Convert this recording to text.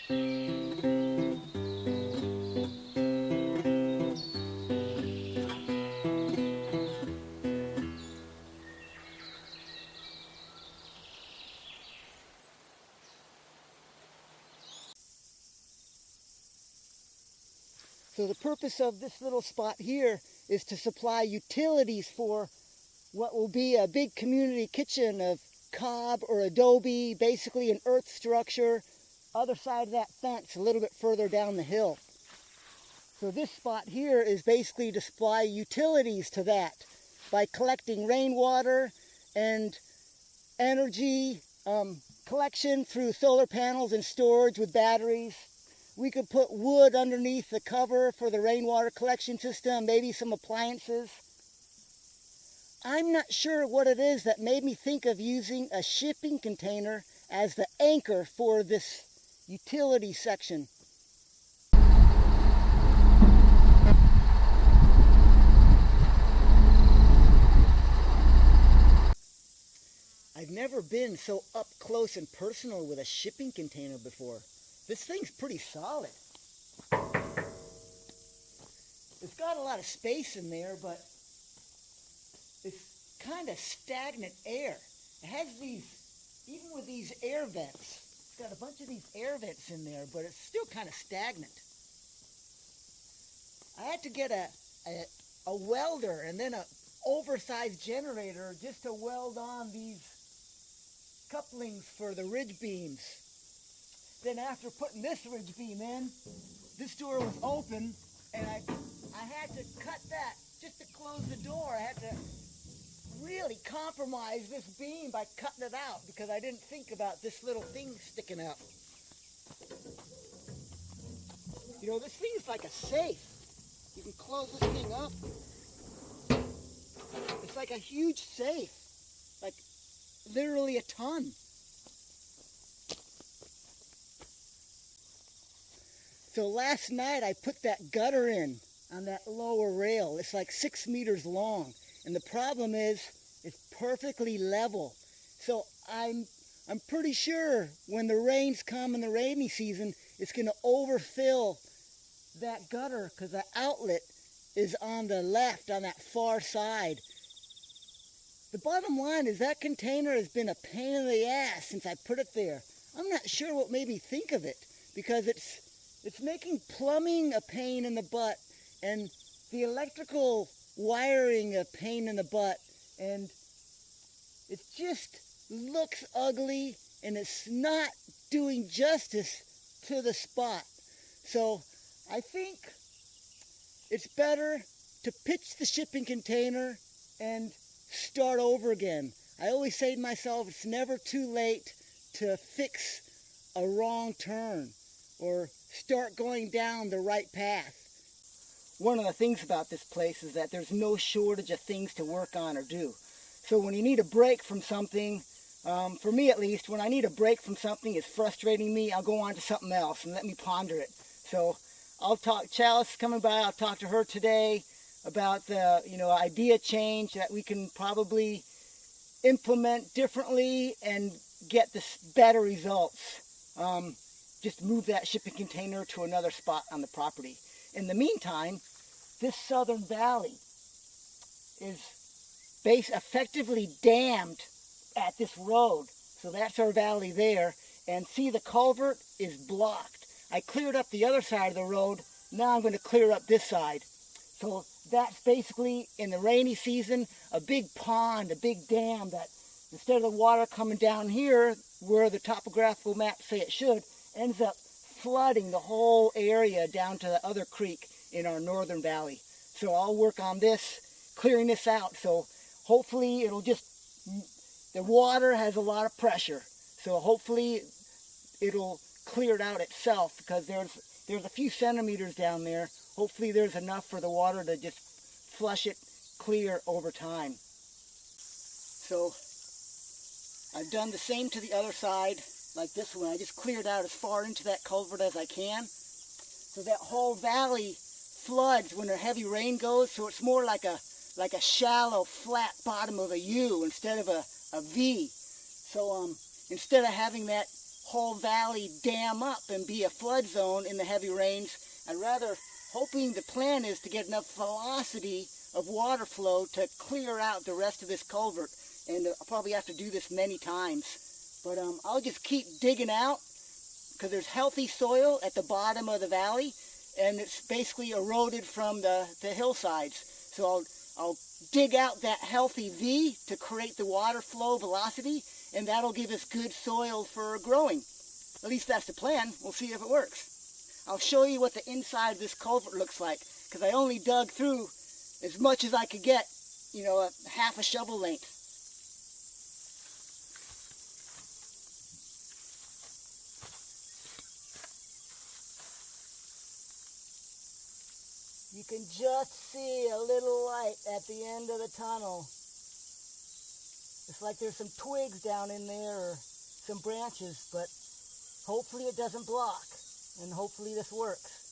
So the purpose of this little spot here is to supply utilities for what will be a big community kitchen of cob or adobe, basically an earth structure, other side of that fence a little bit further down the hill. So this spot here is basically to supply utilities to that by collecting rainwater and energy collection through solar panels and storage with batteries. We could put wood underneath the cover for the rainwater collection system, maybe some appliances. I'm not sure what it is that made me think of using a shipping container as the anchor for this utility section. I've never been so up close and personal with a shipping container before. This thing's pretty solid. It's got a lot of space in there, but it's kind of stagnant air. It has these, even with these air vents, it's got a bunch of these air vents in there, but it's still kind of stagnant. I had to get a welder and then an oversized generator just to weld on these couplings for the ridge beams. Then after putting this ridge beam in, this door was open, and I had to cut that just to close the door. I had to really compromise this beam by cutting it out because I didn't think about this little thing sticking out. You know, this thing is like a safe. You can close this thing up. It's like a huge safe, like literally a ton. So last night I put that gutter in on that lower rail. It's like 6 meters long. And the problem is it's perfectly level. So I'm pretty sure when the rains come in the rainy season, it's going to overfill that gutter because the outlet is on the left, on that far side. The bottom line is that container has been a pain in the ass since I put it there. I'm not sure what made me think of it because it's making plumbing a pain in the butt and the electrical wiring a pain in the butt, and it just looks ugly and it's not doing justice to the spot. So I think it's better to pitch the shipping container and start over again. I always say to myself, it's never too late to fix a wrong turn or start going down the right path. One of the things about this place is that there's no shortage of things to work on or do. So when you need a break from something, for me at least, when I need a break from something, it's frustrating me, I'll go on to something else and let me ponder it. So I'll talk, Chalice is coming by, I'll talk to her today about the idea change that we can probably implement differently and get this better results. Just move that shipping container to another spot on the property. In the meantime, this southern valley is effectively dammed at this road. So that's our valley there. And see, the culvert is blocked. I cleared up the other side of the road. Now I'm going to clear up this side. So that's basically, in the rainy season, a big pond, a big dam that instead of the water coming down here, where the topographical maps say it should, ends up flooding the whole area down to the other creek in our northern valley. So I'll work on this, clearing this out. So hopefully it'll just, the water has a lot of pressure. So hopefully it'll clear it out itself because there's a few centimeters down there. Hopefully there's enough for the water to just flush it clear over time. So I've done the same to the other side. Like this one, I just cleared out as far into that culvert as I can. So that whole valley floods when a heavy rain goes, so it's more like a shallow, flat bottom of a U instead of a V. So instead of having that whole valley dam up and be a flood zone in the heavy rains. I'd rather, hoping the plan is to get enough velocity of water flow to clear out the rest of this culvert. And I'll probably have to do this many times. But I'll just keep digging out, because there's healthy soil at the bottom of the valley, and it's basically eroded from the hillsides. So I'll dig out that healthy V to create the water flow velocity, and that'll give us good soil for growing. At least that's the plan. We'll see if it works. I'll show you what the inside of this culvert looks like, because I only dug through as much as I could get, you know, a half a shovel length. You can just see a little light at the end of the tunnel. It's like there's some twigs down in there or some branches, but hopefully it doesn't block, and hopefully this works.